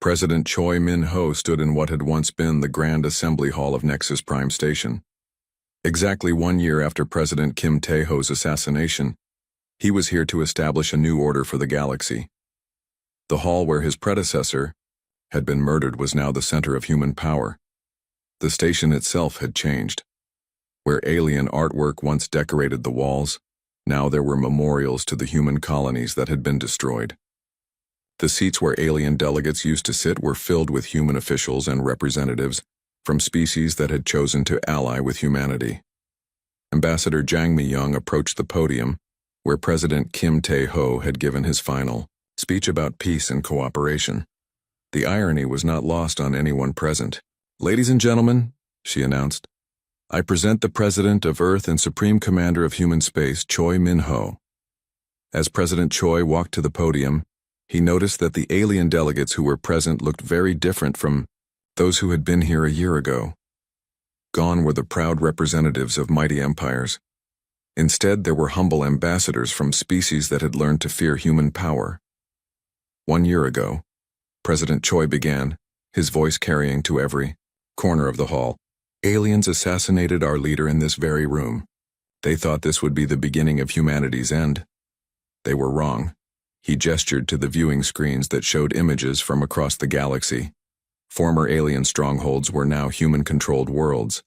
President Choi Min-ho stood in what had once been the Grand Assembly Hall of Nexus Prime Station. Exactly 1 year after President Kim Tae-ho's assassination, he was here to establish a new order for the galaxy. The hall where his predecessor had been murdered was now the center of human power. The station itself had changed. Where alien artwork once decorated the walls, now there were memorials to the human colonies that had been destroyed. The seats where alien delegates used to sit were filled with human officials and representatives from species that had chosen to ally with humanity. Ambassador Jang Mi-young approached the podium where President Kim Tae-ho had given his final speech about peace and cooperation. The irony was not lost on anyone present. "Ladies and gentlemen," she announced, "I present the President of Earth and Supreme Commander of Human Space, Choi Min-ho." As President Choi walked to the podium, he noticed that the alien delegates who were present looked very different from those who had been here a year ago. Gone were the proud representatives of mighty empires. Instead, there were humble ambassadors from species that had learned to fear human power. 1 year ago, President Choi began, his voice carrying to every corner of the hall. "Aliens assassinated our leader in this very room. They thought this would be the beginning of humanity's end. They were wrong." He gestured to the viewing screens that showed images from across the galaxy. Former alien strongholds were now human-controlled worlds.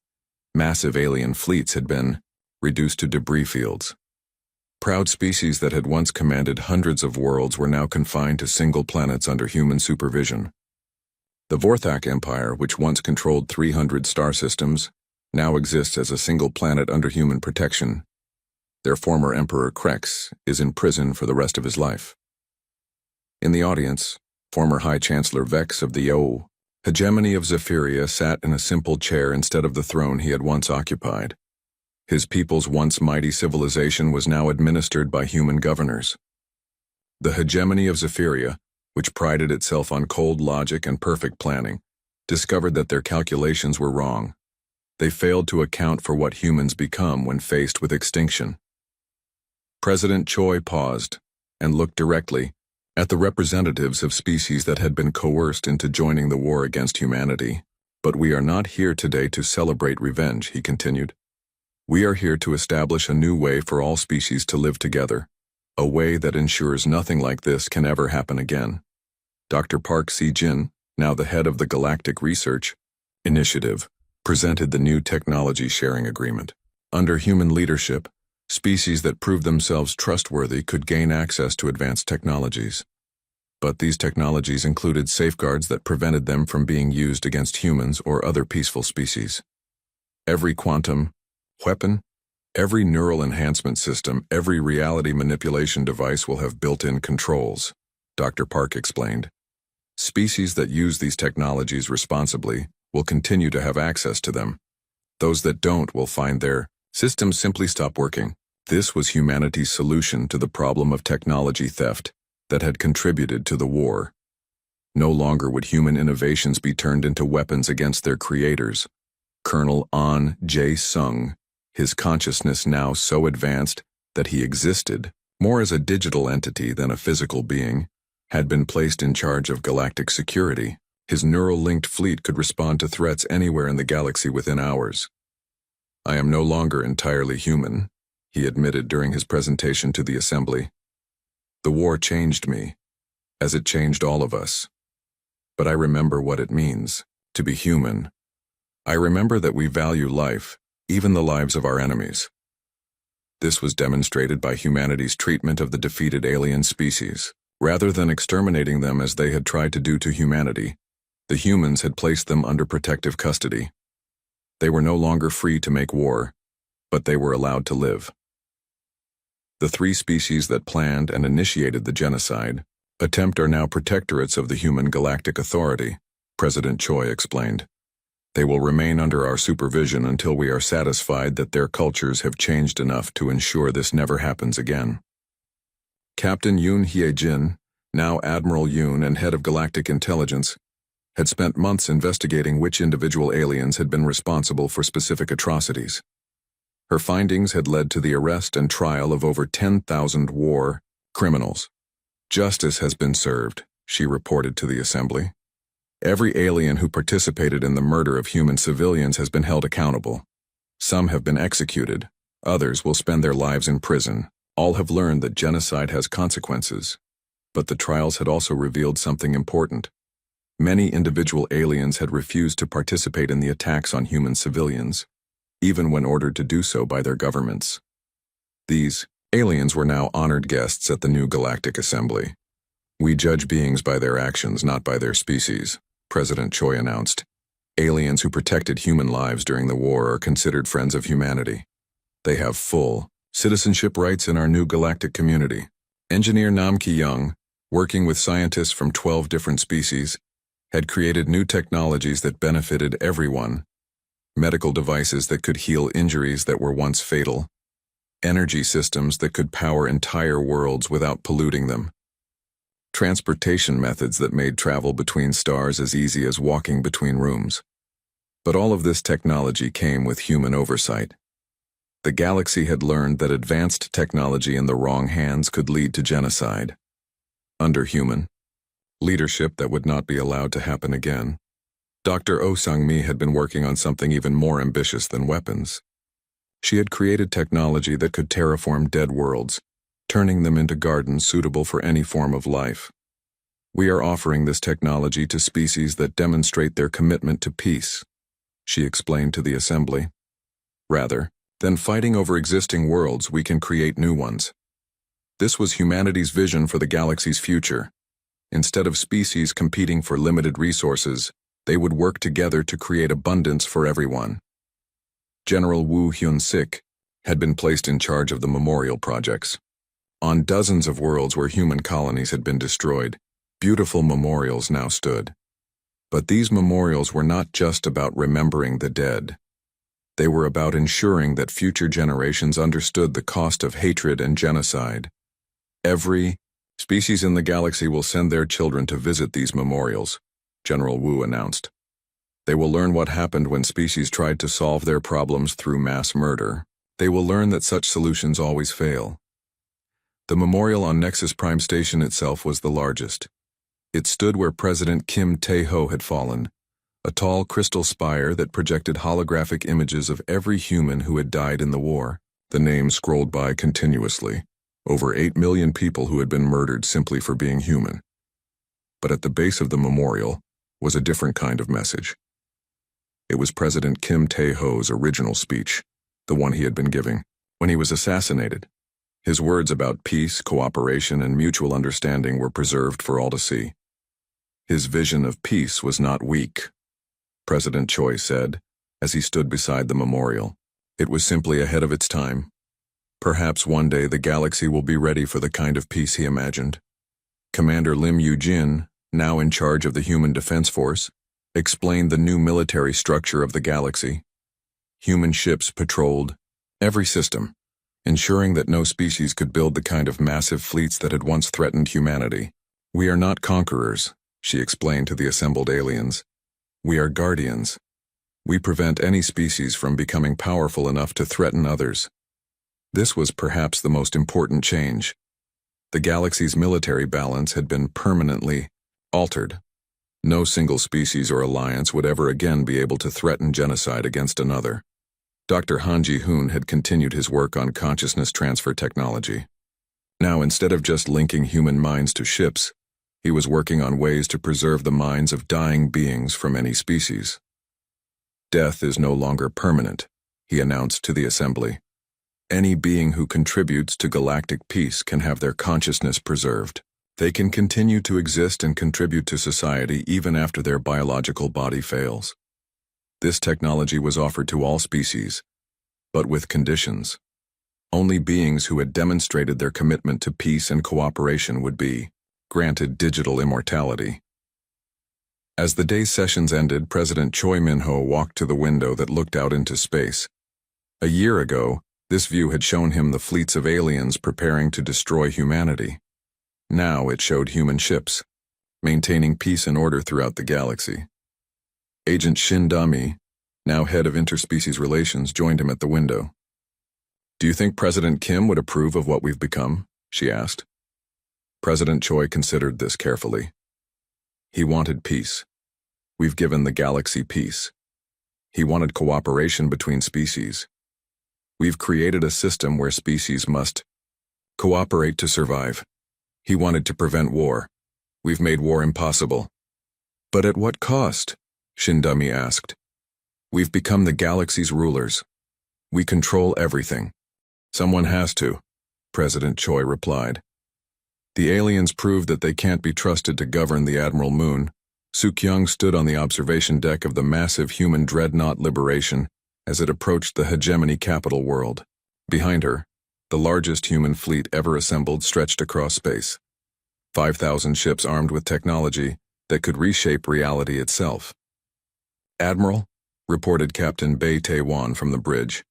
Massive alien fleets had been reduced to debris fields. Proud species that had once commanded hundreds of worlds were now confined to single planets under human supervision. The Vorthak Empire, which once controlled 300 star systems, now exists as a single planet under human protection. Their former Emperor Krex is in prison for the rest of his life. In the audience, former High Chancellor Vex of the hegemony of Zephyria sat in a simple chair instead of the throne he had once occupied. His people's once mighty civilization was now administered by human governors. The hegemony of Zephyria, which prided itself on cold logic and perfect planning, discovered that their calculations were wrong. They failed to account for what humans become when faced with extinction. President Choi paused and looked directly at the representatives of species that had been coerced into joining the war against humanity. "But we are not here today to celebrate revenge," he continued. "We are here to establish a new way for all species to live together, a way that ensures nothing like this can ever happen again." Dr. Park Si-jin, now the head of the Galactic Research Initiative, presented the new technology sharing agreement. Under human leadership, species that proved themselves trustworthy could gain access to advanced technologies. But these technologies included safeguards that prevented them from being used against humans or other peaceful species. Every quantum weapon, every neural enhancement system, every reality manipulation device will have built-in controls, Dr. Park explained. Species that use these technologies responsibly will continue to have access to them. Those that don't will find their systems simply stop working. This was humanity's solution to the problem of technology theft that had contributed to the war. No longer would human innovations be turned into weapons against their creators. Colonel An Jae-sung, his consciousness now so advanced that he existed more as a digital entity than a physical being, had been placed in charge of galactic security. His neural-linked fleet could respond to threats anywhere in the galaxy within hours. "I am no longer entirely human," he admitted during his presentation to the assembly. "The war changed me, as it changed all of us. But I remember what it means to be human. I remember that we value life, even the lives of our enemies." This was demonstrated by humanity's treatment of the defeated alien species. Rather than exterminating them as they had tried to do to humanity, the humans had placed them under protective custody. They were no longer free to make war, but they were allowed to live. The 3 species that planned and initiated the genocide attempt are now protectorates of the human galactic authority, President Choi explained. "They will remain under our supervision until we are satisfied that their cultures have changed enough to ensure this never happens again." Captain Yoon Hye-jin, now Admiral Yoon and head of Galactic Intelligence, had spent months investigating which individual aliens had been responsible for specific atrocities. Her findings had led to the arrest and trial of over 10,000 war criminals. "Justice has been served," she reported to the assembly. Every alien who participated in the murder of human civilians has been held accountable. Some have been executed, others will spend their lives in prison. All have learned that genocide has consequences. But the trials had also revealed something important. Many individual aliens had refused to participate in the attacks on human civilians, even when ordered to do so by their governments. These aliens were now honored guests at the new Galactic Assembly. "We judge beings by their actions, not by their species," President Choi announced. "Aliens who protected human lives during the war are considered friends of humanity. They have full citizenship rights in our new galactic community." Engineer Nam Ki-young, working with scientists from 12 different species, had created new technologies that benefited everyone. Medical devices that could heal injuries that were once fatal. Energy systems that could power entire worlds without polluting them. Transportation methods that made travel between stars as easy as walking between rooms. But all of this technology came with human oversight. The galaxy had learned that advanced technology in the wrong hands could lead to genocide. Under human leadership, that would not be allowed to happen again. Dr. Oh Sang-mi had been working on something even more ambitious than weapons. She had created technology that could terraform dead worlds, turning them into gardens suitable for any form of life. "We are offering this technology to species that demonstrate their commitment to peace," she explained to the assembly. "Rather than fighting over existing worlds, we can create new ones." This was humanity's vision for the galaxy's future. Instead of species competing for limited resources, they would work together to create abundance for everyone. General Woo Hyun-sik had been placed in charge of the memorial projects. On dozens of worlds where human colonies had been destroyed, beautiful memorials now stood. But these memorials were not just about remembering the dead. They were about ensuring that future generations understood the cost of hatred and genocide. Every species in the galaxy will send their children to visit these memorials, General Wu announced. They will learn what happened when species tried to solve their problems through mass murder. They will learn that such solutions always fail. The memorial on Nexus Prime Station itself was the largest. It stood where President Kim Tae-ho had fallen, a tall crystal spire that projected holographic images of every human who had died in the war. The names scrolled by continuously. Over 8 million people who had been murdered simply for being human. But at the base of the memorial was a different kind of message. It was President Kim Tae-ho's original speech, the one he had been giving when he was assassinated. His words about peace, cooperation, and mutual understanding were preserved for all to see. His vision of peace was not weak, President Choi said, as he stood beside the memorial. It was simply ahead of its time. Perhaps one day the galaxy will be ready for the kind of peace he imagined. Commander Lim Yu-jin, now in charge of the Human Defense Force, explained the new military structure of the galaxy. Human ships patrolled every system, ensuring that no species could build the kind of massive fleets that had once threatened humanity. "We are not conquerors," she explained to the assembled aliens. "We are guardians. We prevent any species from becoming powerful enough to threaten others." This was perhaps the most important change. The galaxy's military balance had been permanently altered. No single species or alliance would ever again be able to threaten genocide against another. Dr. Han Ji-hoon had continued his work on consciousness transfer technology. Now, instead of just linking human minds to ships, he was working on ways to preserve the minds of dying beings from any species. "Death is no longer permanent," he announced to the assembly. "Any being who contributes to galactic peace can have their consciousness preserved. They can continue to exist and contribute to society even after their biological body fails." This technology was offered to all species, but with conditions. Only beings who had demonstrated their commitment to peace and cooperation would be granted digital immortality. As the day's sessions ended, President Choi Min-ho walked to the window that looked out into space. A year ago, this view had shown him the fleets of aliens preparing to destroy humanity. Now it showed human ships, maintaining peace and order throughout the galaxy. Agent Shin Da-mi, now head of interspecies relations, joined him at the window. "Do you think President Kim would approve of what we've become?" she asked. President Choi considered this carefully. He wanted peace, We've given the galaxy peace. He wanted cooperation between species. We've created a system where species must cooperate to survive. He wanted to prevent war. We've made war impossible. But at what cost? Shindami asked. We've become the galaxy's rulers. We control everything. Someone has to, President Choi replied. The aliens proved that they can't be trusted to govern the Admiral Moon. Suk-young stood on the observation deck of the massive human dreadnought Liberation as it approached the hegemony capital world. Behind her, the largest human fleet ever assembled stretched across space. 5,000 ships armed with technology that could reshape reality itself. Admiral, reported Captain Bei Taewon from the bridge,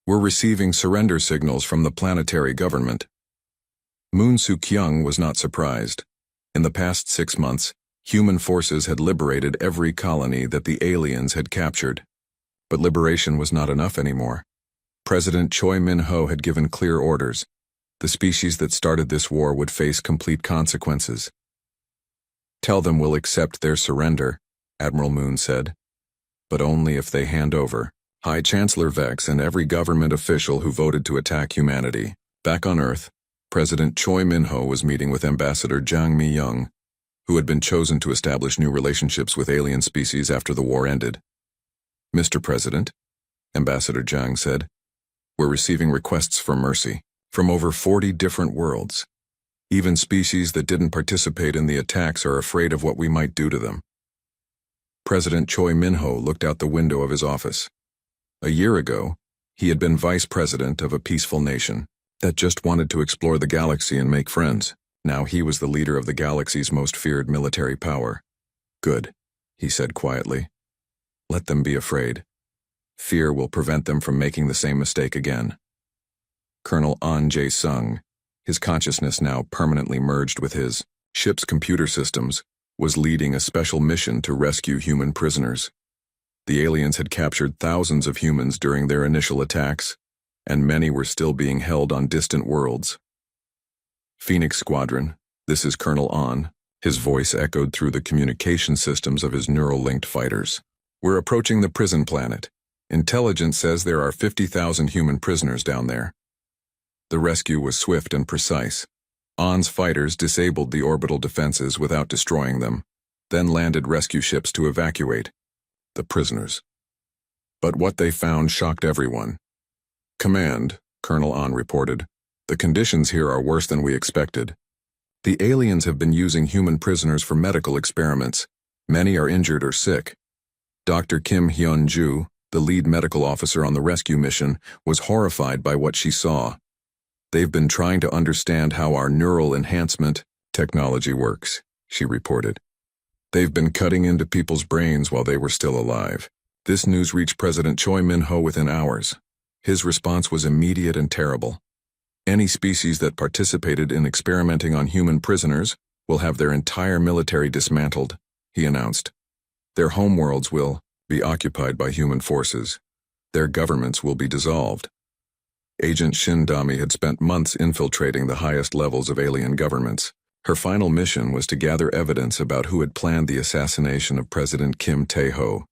we're receiving surrender signals from the planetary government. Moon Suk-young was not surprised. In the past 6 months, human forces had liberated every colony that the aliens had captured. But liberation was not enough anymore. President Choi Min-ho had given clear orders. The species that started this war would face complete consequences. Tell them we'll accept their surrender, Admiral Moon said. But only if they hand over High Chancellor Vex and every government official who voted to attack humanity. Back on Earth, President Choi Min-ho was meeting with Ambassador Jang Mi-young, who had been chosen to establish new relationships with alien species after the war ended. Mr. President, Ambassador Jang said, we're receiving requests for mercy from over 40 different worlds. Even species that didn't participate in the attacks are afraid of what we might do to them. President Choi Min-ho looked out the window of his office. A year ago, he had been vice president of a peaceful nation that just wanted to explore the galaxy and make friends. Now he was the leader of the galaxy's most feared military power. Good, he said quietly. Let them be afraid. Fear will prevent them from making the same mistake again. Colonel An Jae-sung, his consciousness now permanently merged with his ship's computer systems, was leading a special mission to rescue human prisoners. The aliens had captured thousands of humans during their initial attacks, and many were still being held on distant worlds. Phoenix Squadron, this is Colonel An. His voice echoed through the communication systems of his neural-linked fighters. We're approaching the prison planet. Intelligence says there are 50,000 human prisoners down there. The rescue was swift and precise. An's fighters disabled the orbital defenses without destroying them, then landed rescue ships to evacuate the prisoners. But what they found shocked everyone. Command, Colonel An reported, the conditions here are worse than we expected. The aliens have been using human prisoners for medical experiments. Many are injured or sick. Dr. Kim Hyun-ju, the lead medical officer on the rescue mission, was horrified by what she saw. They've been trying to understand how our neural enhancement technology works, she reported. They've been cutting into people's brains while they were still alive. This news reached President Choi Min-ho within hours. His response was immediate and terrible. Any species that participated in experimenting on human prisoners will have their entire military dismantled, he announced. Their homeworlds will be occupied by human forces. Their governments will be dissolved. Agent Shindami had spent months infiltrating the highest levels of alien governments. Her final mission was to gather evidence about who had planned the assassination of President Kim Tae-ho.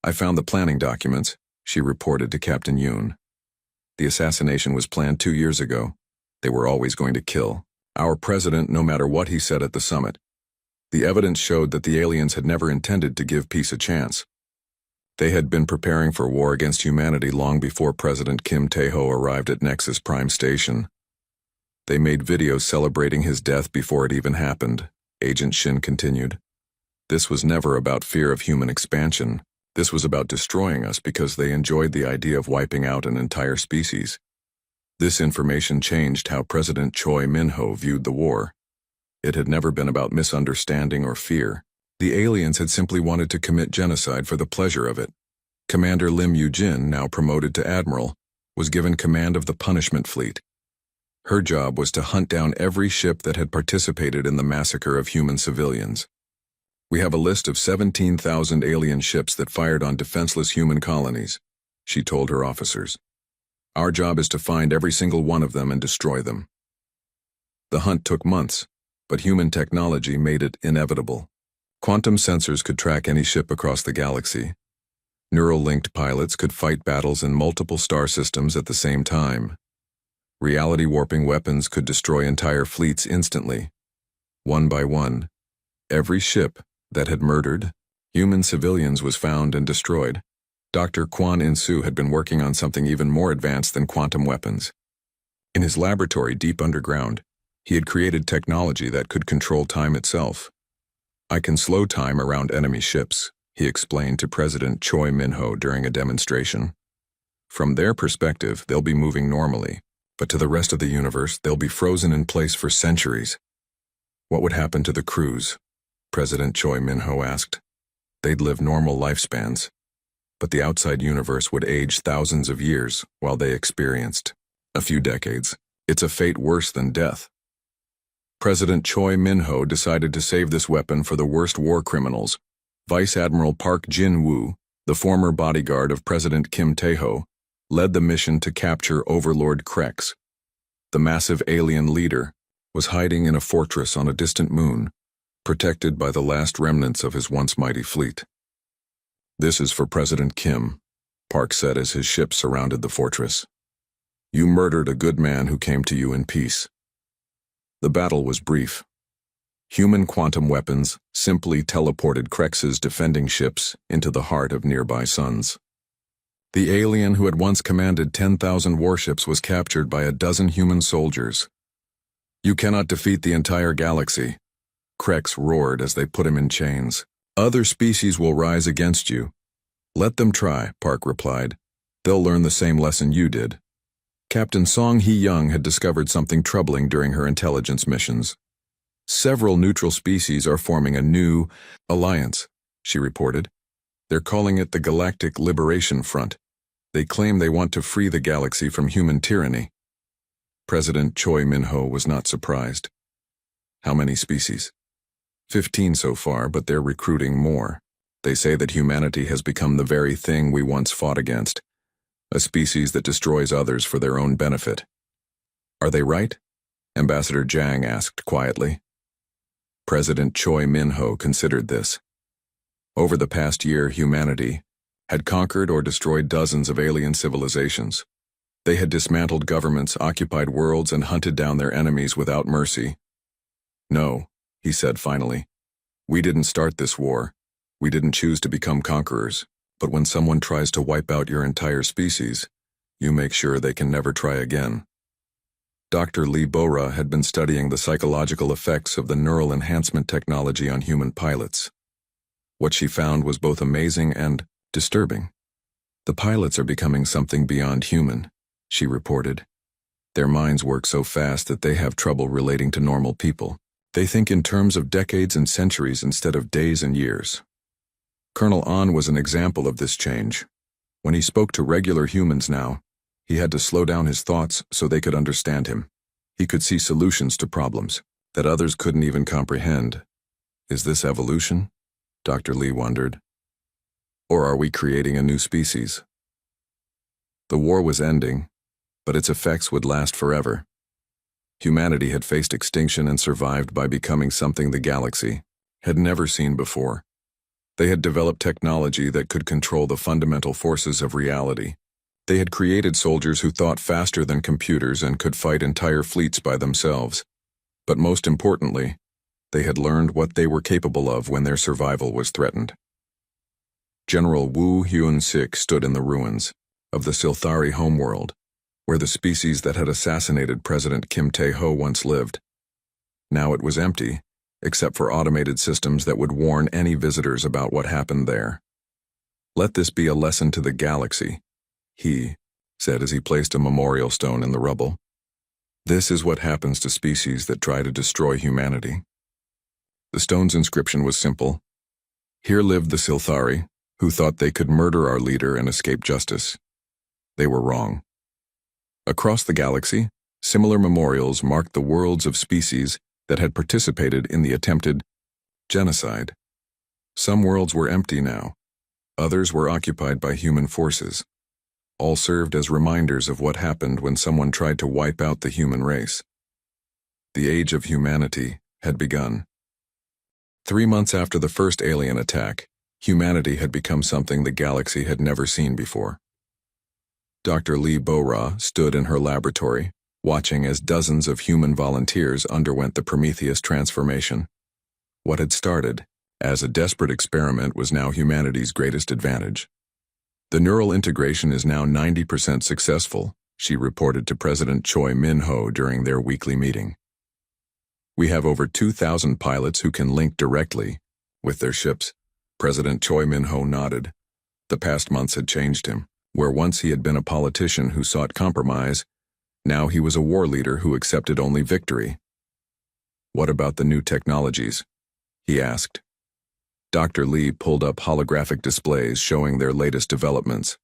I found the planning documents, she reported to Captain Yoon. The assassination was planned 2 years ago. They were always going to kill our president no matter what he said at the summit. The evidence showed that the aliens had never intended to give peace a chance. They had been preparing for war against humanity long before President Kim Tae-ho arrived at Nexus Prime Station. They made videos celebrating his death before it even happened, Agent Shin continued. This was never about fear of human expansion. This was about destroying us because they enjoyed the idea of wiping out an entire species. This information changed how President Choi Min-ho viewed the war. It had never been about misunderstanding or fear. The aliens had simply wanted to commit genocide for the pleasure of it. Commander Lim Yu-jin, now promoted to admiral, was given command of the punishment fleet. Her job was to hunt down every ship that had participated in the massacre of human civilians. We have a list of 17,000 alien ships that fired on defenseless human colonies, she told her officers. Our job is to find every single one of them and destroy them. The hunt took months, but human technology made it inevitable. Quantum sensors could track any ship across the galaxy. Neural-linked pilots could fight battles in multiple star systems at the same time. Reality-warping weapons could destroy entire fleets instantly. One by one, every ship that had murdered human civilians was found and destroyed. Dr. Kwan In-soo had been working on something even more advanced than quantum weapons. In his laboratory deep underground, he had created technology that could control time itself. "I can slow time around enemy ships," he explained to President Choi Min-ho during a demonstration. "From their perspective, they'll be moving normally, but to the rest of the universe, they'll be frozen in place for centuries." "What would happen to the crews?" President Choi Min-ho asked. "They'd live normal lifespans, but the outside universe would age thousands of years while they experienced a few decades. It's a fate worse than death." President Choi Min-ho decided to save this weapon for the worst war criminals. Vice Admiral Park Jin-woo, the former bodyguard of President Kim Tae-ho, led the mission to capture Overlord Krex. The massive alien leader was hiding in a fortress on a distant moon, protected by the last remnants of his once mighty fleet. "This is for President Kim," Park said as his ship surrounded the fortress. "You murdered a good man who came to you in peace." The battle was brief. Human quantum weapons simply teleported Krex's defending ships into the heart of nearby suns. The alien who had once commanded 10,000 warships was captured by a dozen human soldiers. "You cannot defeat the entire galaxy," Krex roared as they put him in chains. "Other species will rise against you." "Let them try," Park replied. "They'll learn the same lesson you did." Captain Song Hee-young had discovered something troubling during her intelligence missions. "Several neutral species are forming a new alliance," she reported. "They're calling it the Galactic Liberation Front. They claim they want to free the galaxy from human tyranny." President Choi Min-ho was not surprised. "How many species?" 15 so far, but they're recruiting more. They say that humanity has become the very thing we once fought against, a species that destroys others for their own benefit." "Are they right?" Ambassador Jang asked quietly. President Choi Min-ho considered this. Over the past year, humanity had conquered or destroyed dozens of alien civilizations. They had dismantled governments, occupied worlds, and hunted down their enemies without mercy. "No," he said finally. "We didn't start this war. We didn't choose to become conquerors. But when someone tries to wipe out your entire species, you make sure they can never try again." Dr. Lee Bora had been studying the psychological effects of the neural enhancement technology on human pilots. What she found was both amazing and disturbing. "The pilots are becoming something beyond human," she reported. "Their minds work so fast that they have trouble relating to normal people. They think in terms of decades and centuries instead of days and years." Colonel An was an example of this change. When he spoke to regular humans now, he had to slow down his thoughts so they could understand him. He could see solutions to problems that others couldn't even comprehend. "Is this evolution?" Dr. Lee wondered. "Or are we creating a new species?" The war was ending, but its effects would last forever. Humanity had faced extinction and survived by becoming something the galaxy had never seen before. They had developed technology that could control the fundamental forces of reality. They had created soldiers who thought faster than computers and could fight entire fleets by themselves. But most importantly, they had learned what they were capable of when their survival was threatened. General Woo Hyun-sik stood in the ruins of the Silthari homeworld, where the species that had assassinated President Kim Tae-ho once lived. Now it was empty, except for automated systems that would warn any visitors about what happened there. "Let this be a lesson to the galaxy," he said as he placed a memorial stone in the rubble. "This is what happens to species that try to destroy humanity." The stone's inscription was simple. "Here lived the Silthari, who thought they could murder our leader and escape justice. They were wrong." Across the galaxy, similar memorials marked the worlds of species that had participated in the attempted genocide. Some worlds were empty now. Others were occupied by human forces. All served as reminders of what happened when someone tried to wipe out the human race. The age of humanity had begun. 3 months after the first alien attack, humanity had become something the galaxy had never seen before. Dr. Lee Bo-Ra stood in her laboratory, watching as dozens of human volunteers underwent the Prometheus transformation. What had started as a desperate experiment was now humanity's greatest advantage. The neural integration is now 90% successful, she reported to President Choi Min-ho during their weekly meeting. We have over 2,000 pilots who can link directly with their ships. President Choi Min-ho nodded. The past months had changed him. Where once he had been a politician who sought compromise, now he was a war leader who accepted only victory. What about the new technologies? He asked. Dr. Lee pulled up holographic displays showing their latest developments.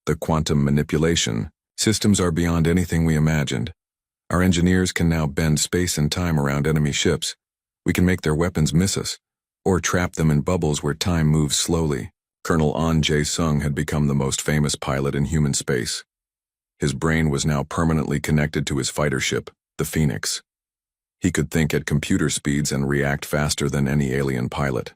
The quantum manipulation systems are beyond anything we imagined. Our engineers can now bend space and time around enemy ships. We can make their weapons miss us, or trap them in bubbles where time moves slowly. Colonel An Jae-sung had become the most famous pilot in human space. His brain was now permanently connected to his fighter ship, the Phoenix. He could think at computer speeds and react faster than any alien pilot.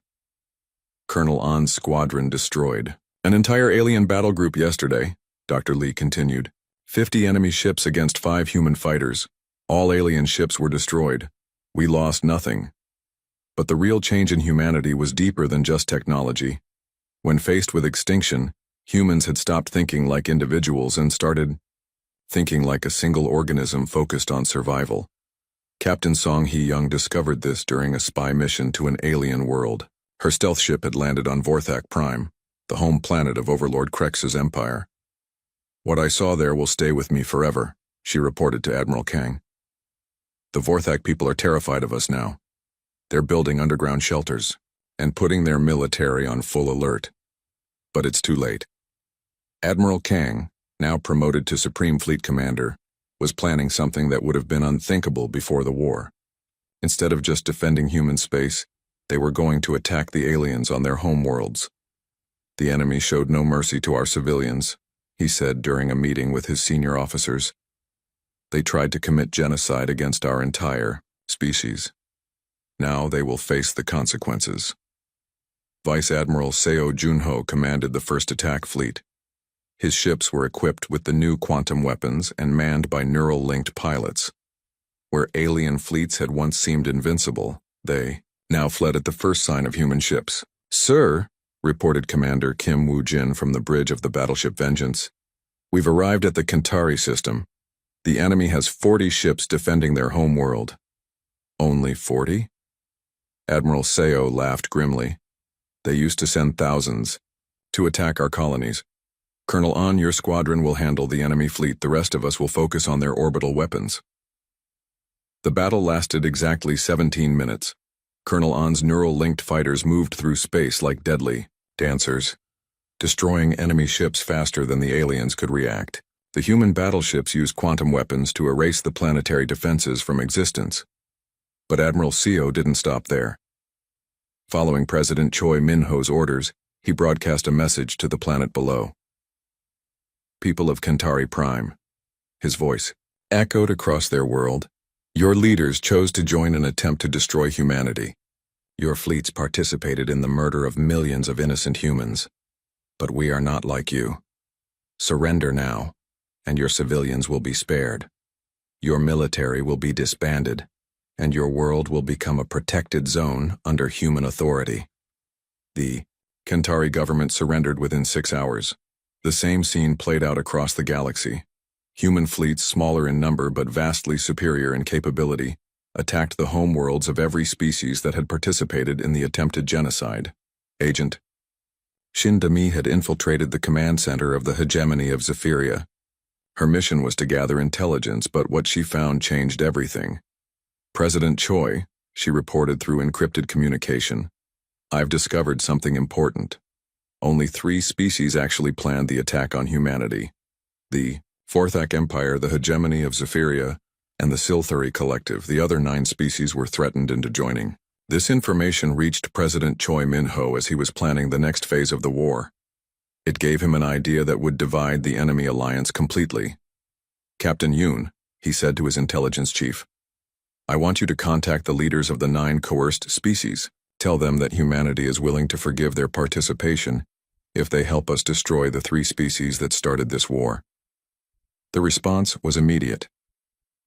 Colonel An's squadron destroyed an entire alien battle group yesterday, Dr. Lee continued. 50 enemy ships against 5 human fighters. All alien ships were destroyed. We lost nothing. But the real change in humanity was deeper than just technology. When faced with extinction, humans had stopped thinking like individuals and started thinking like a single organism focused on survival. Captain Song Hee-young discovered this during a spy mission to an alien world. Her stealth ship had landed on Vorthak Prime, the home planet of Overlord Krex's empire. What I saw there will stay with me forever, she reported to Admiral Kang. The Vorthak people are terrified of us now. They're building underground shelters and putting their military on full alert. But it's too late. Admiral Kang, now promoted to Supreme Fleet Commander, was planning something that would have been unthinkable before the war. Instead of just defending human space, they were going to attack the aliens on their home worlds. The enemy showed no mercy to our civilians, he said during a meeting with his senior officers. They tried to commit genocide against our entire species. Now they will face the consequences. Vice Admiral Seo Junho commanded the first attack fleet. His ships were equipped with the new quantum weapons and manned by neural-linked pilots. Where alien fleets had once seemed invincible, they now fled at the first sign of human ships. Sir, reported Commander Kim Woo-jin from the bridge of the battleship Vengeance, we've arrived at the Kantari system. The enemy has 40 ships defending their home world. Only 40? Admiral Seo laughed grimly. They used to send thousands to attack our colonies. Colonel An, your squadron will handle the enemy fleet. The rest of us will focus on their orbital weapons. The battle lasted exactly 17 minutes. Colonel An's neural-linked fighters moved through space like deadly dancers, destroying enemy ships faster than the aliens could react. The human battleships used quantum weapons to erase the planetary defenses from existence. But Admiral Seo didn't stop there. Following President Choi Min-ho's orders, he broadcast a message to the planet below. People of Kantari Prime. His voice echoed across their world. Your leaders chose to join an attempt to destroy humanity. Your fleets participated in the murder of millions of innocent humans. But we are not like you. Surrender now, and your civilians will be spared. Your military will be disbanded, and your world will become a protected zone under human authority. The Kantari government surrendered within 6 hours. The same scene played out across the galaxy. Human fleets, smaller in number but vastly superior in capability, attacked the homeworlds of every species that had participated in the attempted genocide. Agent Shin Demi had infiltrated the command center of the hegemony of Zephyria. Her mission was to gather intelligence, but what she found changed everything. President Choi, she reported through encrypted communication, I've discovered something important. Only 3 species actually planned the attack on humanity. The Vorthak Empire, the hegemony of Zephyria, and the Silthuri Collective. The other 9 species were threatened into joining. This information reached President Choi Min-ho as he was planning the next phase of the war. It gave him an idea that would divide the enemy alliance completely. Captain Yoon, he said to his intelligence chief, I want you to contact the leaders of the 9 coerced species. Tell them that humanity is willing to forgive their participation if they help us destroy the 3 species that started this war. The response was immediate.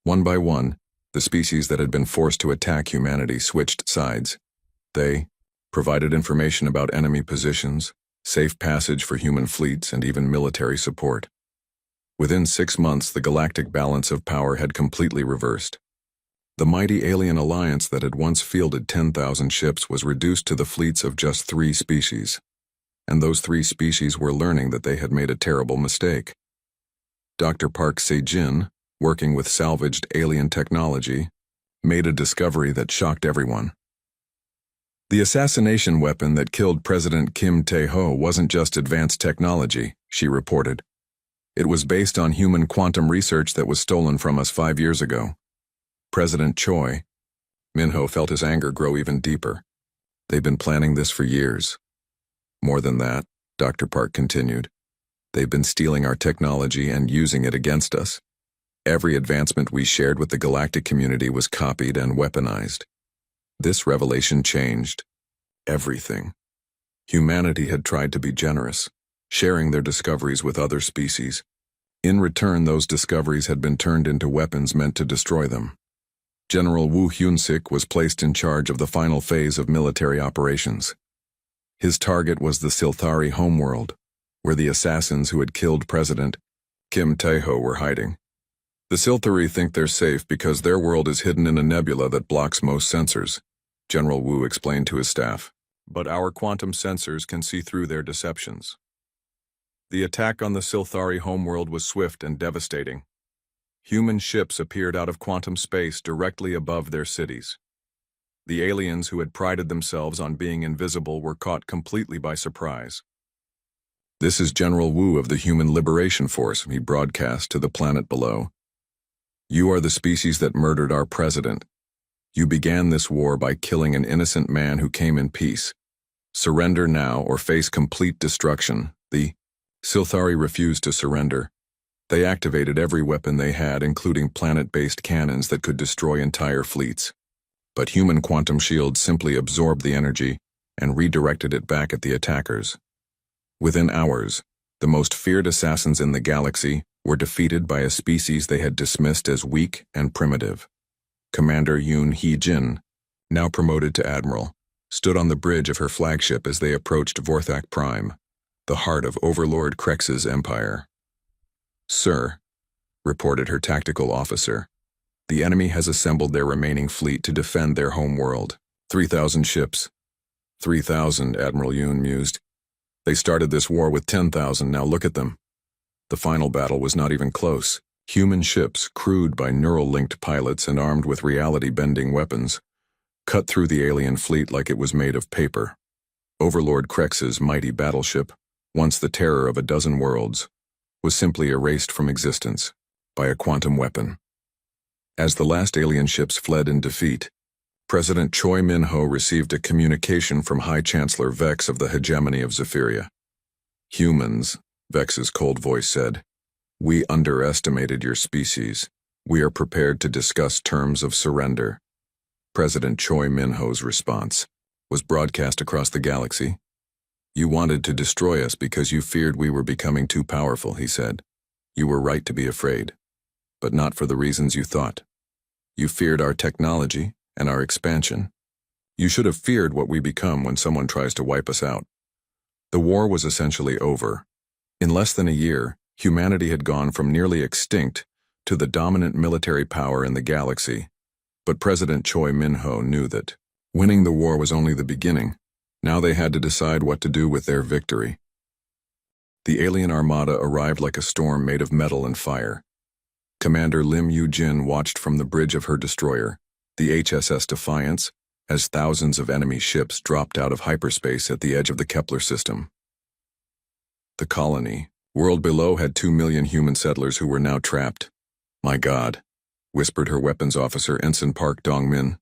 One by one, the species that had been forced to attack humanity switched sides. They provided information about enemy positions, safe passage for human fleets, and even military support. Within 6 months, the galactic balance of power had completely reversed. The mighty alien alliance that had once fielded 10,000 ships was reduced to the fleets of just 3 species. And those 3 species were learning that they had made a terrible mistake. Dr. Park Se-jin, working with salvaged alien technology, made a discovery that shocked everyone. The assassination weapon that killed President Kim Tae-ho wasn't just advanced technology, she reported. It was based on human quantum research that was stolen from us 5 years ago. President Choi Min-ho felt his anger grow even deeper. They've been planning this for years. More than that, Dr. Park continued. They've been stealing our technology and using it against us. Every advancement we shared with the galactic community was copied and weaponized. This revelation changed everything. Humanity had tried to be generous, sharing their discoveries with other species. In return, those discoveries had been turned into weapons meant to destroy them. General Woo Hyun-sik was placed in charge of the final phase of military operations. His target was the Silthari homeworld, where the assassins who had killed President Kim Tae-ho were hiding. The Silthari think they're safe because their world is hidden in a nebula that blocks most sensors, General Woo explained to his staff. But our quantum sensors can see through their deceptions. The attack on the Silthari homeworld was swift and devastating. Human ships appeared out of quantum space directly above their cities. The aliens who had prided themselves on being invisible were caught completely by surprise. This is General Woo of the Human Liberation Force, he broadcast to the planet below. You are the species that murdered our president. You began this war by killing an innocent man who came in peace. Surrender now or face complete destruction. The Silthari refused to surrender. They activated every weapon they had, including planet-based cannons that could destroy entire fleets. But human quantum shields simply absorbed the energy and redirected it back at the attackers. Within hours, the most feared assassins in the galaxy were defeated by a species they had dismissed as weak and primitive. Commander Yoon Hee-jin, now promoted to admiral, stood on the bridge of her flagship as they approached Vorthak Prime, the heart of Overlord Krex's empire. Sir, reported her tactical officer, the enemy has assembled their remaining fleet to defend their home world. 3,000 ships. 3,000, Admiral Yoon mused. They started this war with 10,000, now look at them. The final battle was not even close. Human ships, crewed by neural-linked pilots and armed with reality-bending weapons, cut through the alien fleet like it was made of paper. Overlord Krex's mighty battleship, once the terror of a dozen worlds, was simply erased from existence by a quantum weapon. As the last alien ships fled in defeat, President Choi Min-ho received a communication from High Chancellor Vex of the hegemony of Zephyria. Humans, Vex's cold voice said, we underestimated your species. We are prepared to discuss terms of surrender. President Choi Min-ho's response was broadcast across the galaxy. You wanted to destroy us because you feared we were becoming too powerful, he said. You were right to be afraid, but not for the reasons you thought. You feared our technology and our expansion. You should have feared what we become when someone tries to wipe us out. The war was essentially over. In less than a year, humanity had gone from nearly extinct to the dominant military power in the galaxy. But President Choi Min-ho knew that winning the war was only the beginning. Now they had to decide what to do with their victory. The alien armada arrived like a storm made of metal and fire. Commander Lim Yu-jin watched from the bridge of her destroyer, the HSS Defiance, as thousands of enemy ships dropped out of hyperspace at the edge of the Kepler system. The colony, world below, had 2 million human settlers who were now trapped. My God, whispered her weapons officer Ensign Park Dong-min.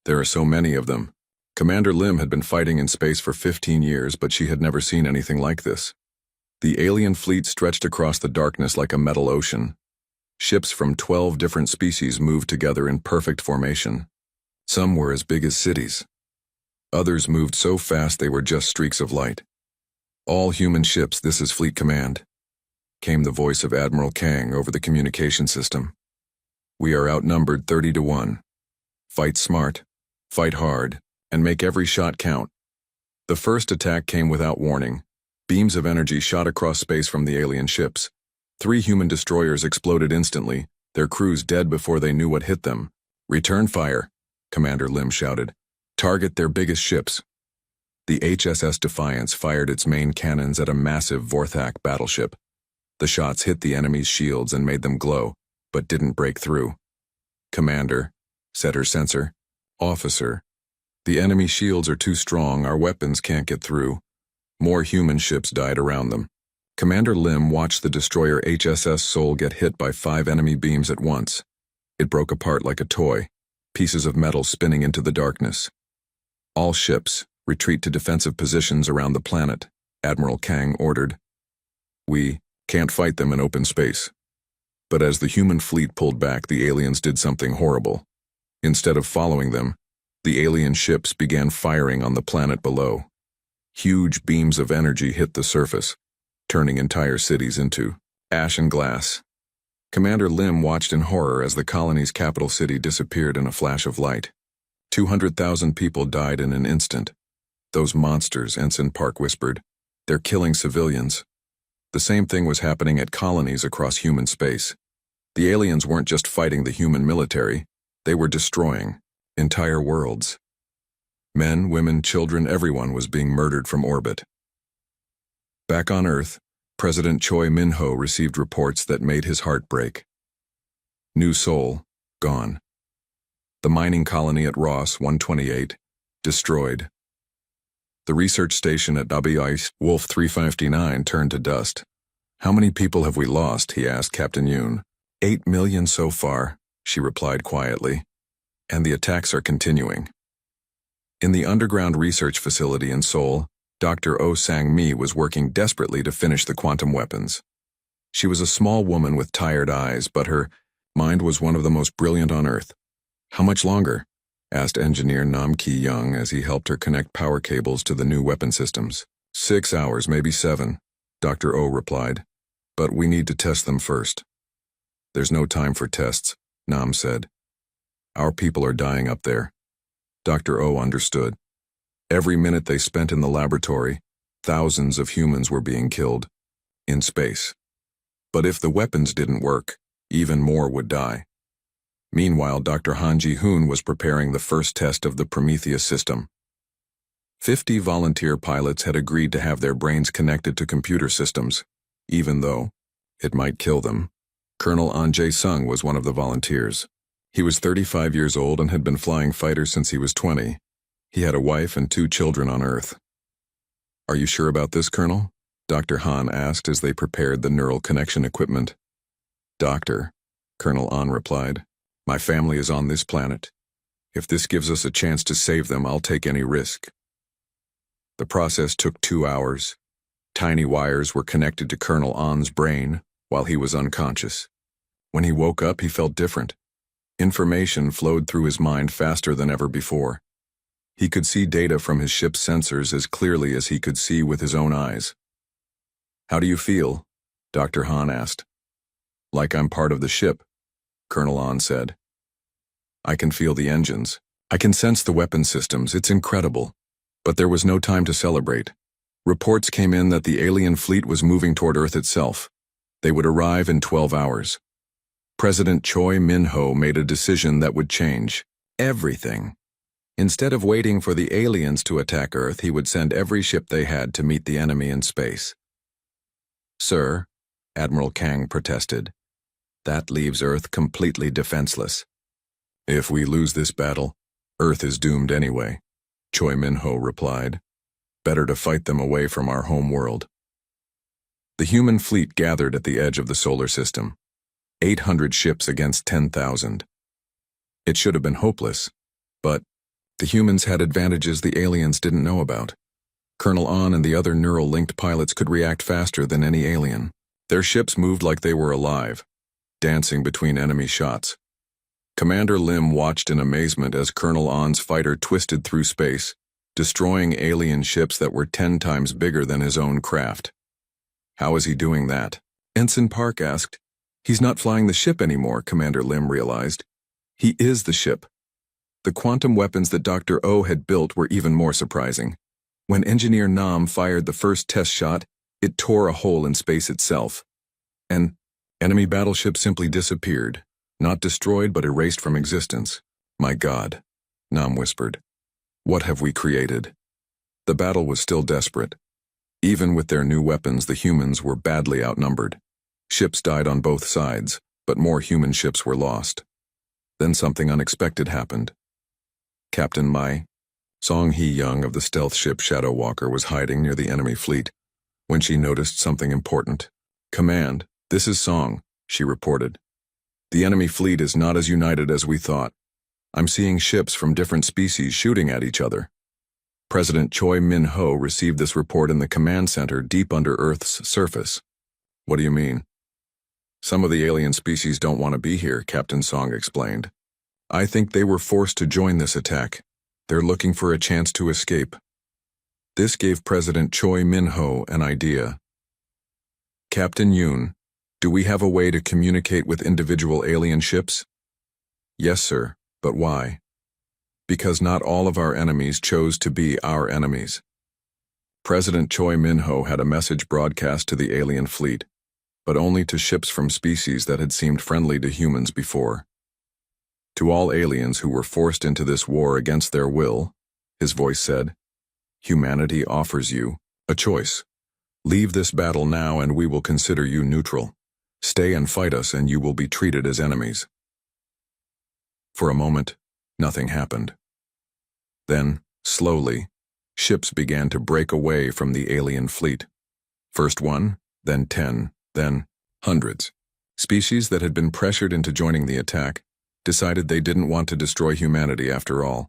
There are so many of them. Commander Lim had been fighting in space for 15 years, but she had never seen anything like this. The alien fleet stretched across the darkness like a metal ocean. Ships from 12 different species moved together in perfect formation. Some were as big as cities. Others moved so fast they were just streaks of light. "All human ships, this is Fleet Command," came the voice of Admiral Kang over the communication system. "We are outnumbered 30-1. Fight smart, fight hard, and make every shot count." The first attack came without warning. Beams of energy shot across space from the alien ships. 3 human destroyers exploded instantly, their crews dead before they knew what hit them. "Return fire," Commander Lim shouted. "Target their biggest ships." The HSS Defiance fired its main cannons at a massive Vorthak battleship. The shots hit the enemy's shields and made them glow, but didn't break through. "Commander," said her sensor. "Officer, the enemy shields are too strong, our weapons can't get through." More human ships died around them. Commander Lim watched the destroyer HSS Seoul get hit by 5 enemy beams at once. It broke apart like a toy, pieces of metal spinning into the darkness. "All ships, retreat to defensive positions around the planet," Admiral Kang ordered. "We can't fight them in open space." But as the human fleet pulled back, the aliens did something horrible. Instead of following them, the alien ships began firing on the planet below. Huge beams of energy hit the surface, turning entire cities into ash and glass. Commander Lim watched in horror as the colony's capital city disappeared in a flash of light. 200,000 people died in an instant. "Those monsters," Ensign Park whispered. "They're killing civilians." The same thing was happening at colonies across human space. The aliens weren't just fighting the human military, they were destroying entire worlds. Men, women, children, everyone was being murdered from orbit. Back on Earth, President Choi Min-ho received reports that made his heart break. New Seoul, gone. The mining colony at Ross 128, destroyed. The research station at WIS Wolf 359 turned to dust. "How many people have we lost?" he asked Captain Yoon. 8 million so far," she replied quietly. "And the attacks are continuing." In the underground research facility in Seoul, Dr. Oh Sang-mi was working desperately to finish the quantum weapons. She was a small woman with tired eyes, but her mind was one of the most brilliant on Earth. "How much longer?" asked engineer Nam Ki-young as he helped her connect power cables to the new weapon systems. 6 hours, maybe 7, Dr. Oh replied. "But we need to test them first." "There's no time for tests," Nam said. "Our people are dying up there." Dr. Oh understood. Every minute they spent in the laboratory, thousands of humans were being killed. In space. But if the weapons didn't work, even more would die. Meanwhile, Dr. Han Ji-hoon was preparing the first test of the Prometheus system. 50 volunteer pilots had agreed to have their brains connected to computer systems, even though it might kill them. Colonel An Jae-sung was one of the volunteers. He was 35 years old and had been flying fighters since he was 20. He had a wife and 2 children on Earth. "Are you sure about this, Colonel?" Dr. Han asked as they prepared the neural connection equipment. "Doctor," Colonel An replied, "my family is on this planet. If this gives us a chance to save them, I'll take any risk." The process took 2 hours. Tiny wires were connected to Colonel An's brain while he was unconscious. When he woke up, he felt different. Information flowed through his mind faster than ever before. He could see data from his ship's sensors as clearly as he could see with his own eyes. "How do you feel?" Dr. Han asked. "Like I'm part of the ship," Colonel An said. "I can feel the engines. I can sense the weapon systems. It's incredible." But there was no time to celebrate. Reports came in that the alien fleet was moving toward Earth itself. They would arrive in 12 hours. President Choi Min-ho made a decision that would change everything. Instead of waiting for the aliens to attack Earth, he would send every ship they had to meet the enemy in space. "Sir," Admiral Kang protested, "that leaves Earth completely defenseless." "If we lose this battle, Earth is doomed anyway," Choi Min-ho replied. "Better to fight them away from our home world." The human fleet gathered at the edge of the solar system. 800 ships against 10,000. It should have been hopeless, but the humans had advantages the aliens didn't know about. Colonel An and the other neural-linked pilots could react faster than any alien. Their ships moved like they were alive, dancing between enemy shots. Commander Lim watched in amazement as Colonel An's fighter twisted through space, destroying alien ships that were 10 times bigger than his own craft. How is he doing that? Ensign Park asked. He's not flying the ship anymore, Commander Lim realized. He is the ship. The quantum weapons that Dr. O had built were even more surprising. When Engineer Nam fired the first test shot, it tore a hole in space itself. An enemy battleship simply disappeared, not destroyed but erased from existence. My God, Nam whispered. What have we created? The battle was still desperate. Even with their new weapons, the humans were badly outnumbered. Ships died on both sides, but more human ships were lost. Then something unexpected happened. Captain Mai, Song Hee-young of the stealth ship Shadow Walker, was hiding near the enemy fleet when she noticed something important. Command, this is Song, she reported. The enemy fleet is not as united as we thought. I'm seeing ships from different species shooting at each other. President Choi Min-ho received this report in the command center deep under Earth's surface. What do you mean? Some of the alien species don't want to be here, Captain Song explained. I think they were forced to join this attack. They're looking for a chance to escape. This gave President Choi Min-ho an idea. Captain Yoon, do we have a way to communicate with individual alien ships? Yes, sir, but why? Because not all of our enemies chose to be our enemies. President Choi Min-ho had a message broadcast to the alien fleet, but only to ships from species that had seemed friendly to humans before. To all aliens who were forced into this war against their will, his voice said, humanity offers you a choice. Leave this battle now and we will consider you neutral. Stay and fight us and you will be treated as enemies. For a moment, nothing happened. Then, slowly, ships began to break away from the alien fleet. First one, then 10, then hundreds. Species that had been pressured into joining the attack decided they didn't want to destroy humanity after all.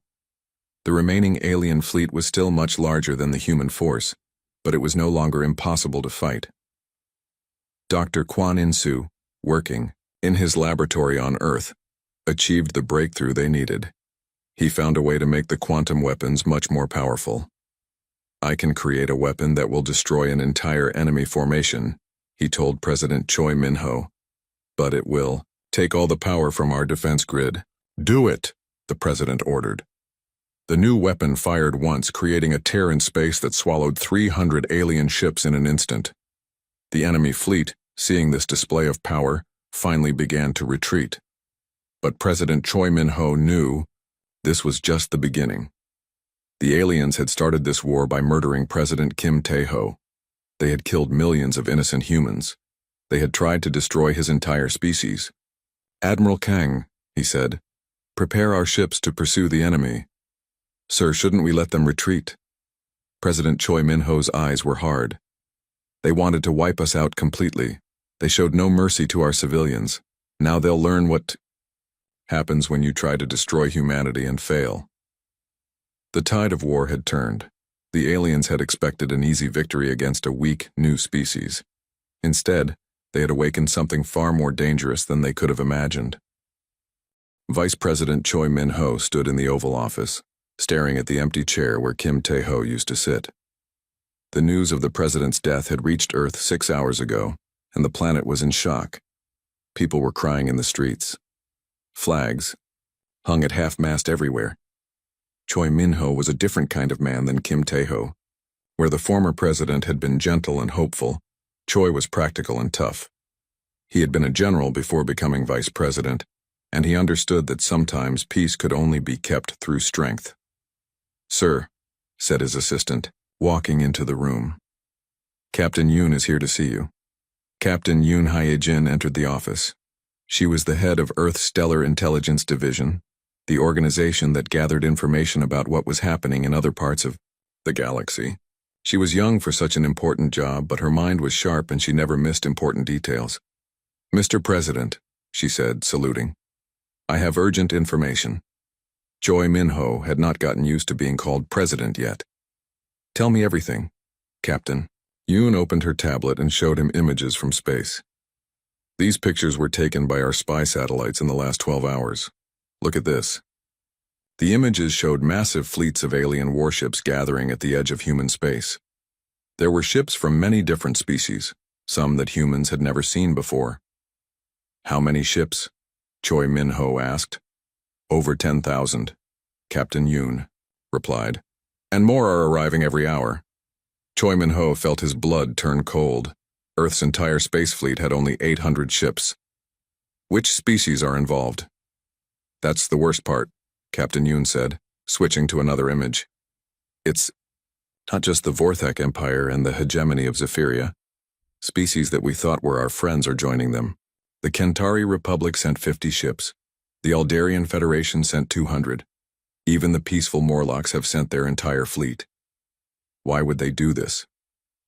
The remaining alien fleet was still much larger than the human force, but it was no longer impossible to fight. Dr. Kwon In-soo, working in his laboratory on Earth, achieved the breakthrough they needed. He found a way to make the quantum weapons much more powerful. I can create a weapon that will destroy an entire enemy formation, he told President Choi Min-ho. But it will take all the power from our defense grid. Do it, the president ordered. The new weapon fired once, creating a tear in space that swallowed 300 alien ships in an instant. The enemy fleet, seeing this display of power, finally began to retreat. But President Choi Min-ho knew this was just the beginning. The aliens had started this war by murdering President Kim Tae-ho. They had killed millions of innocent humans. They had tried to destroy his entire species. Admiral Kang, he said, prepare our ships to pursue the enemy. Sir, shouldn't we let them retreat? President Choi Min-ho's eyes were hard. They wanted to wipe us out completely. They showed no mercy to our civilians. Now they'll learn what happens when you try to destroy humanity and fail. The tide of war had turned. The aliens had expected an easy victory against a weak, new species. Instead, they had awakened something far more dangerous than they could have imagined. Vice President Choi Min-ho stood in the Oval Office, staring at the empty chair where Kim Tae-ho used to sit. The news of the president's death had reached Earth 6 hours ago, and the planet was in shock. People were crying in the streets. Flags hung at half-mast everywhere. Choi Min-ho was a different kind of man than Kim Tae-ho. Where the former president had been gentle and hopeful, Choi was practical and tough. He had been a general before becoming vice president, and he understood that sometimes peace could only be kept through strength. Sir, said his assistant, walking into the room. Captain Yoon is here to see you. Captain Yoon Hye-jin entered the office. She was the head of Earth's Stellar Intelligence Division, the organization that gathered information about what was happening in other parts of the galaxy. She was young for such an important job, but her mind was sharp and she never missed important details. Mr. President, she said, saluting. I have urgent information. Choi Min-ho had not gotten used to being called president yet. Tell me everything, Captain. Yoon opened her tablet and showed him images from space. These pictures were taken by our spy satellites in the last 12 hours. Look at this. The images showed massive fleets of alien warships gathering at the edge of human space. There were ships from many different species, some that humans had never seen before. How many ships? Choi Min-ho asked. Over 10,000, Captain Yoon replied. And more are arriving every hour. Choi Min-ho felt his blood turn cold. Earth's entire space fleet had only 800 ships. Which species are involved? That's the worst part, Captain Yoon said, switching to another image. It's not just the Vorthak Empire and the hegemony of Zephyria. Species that we thought were our friends are joining them. The Kentari Republic sent 50 ships. The Aldarian Federation sent 200. Even the peaceful Morlocks have sent their entire fleet. Why would they do this?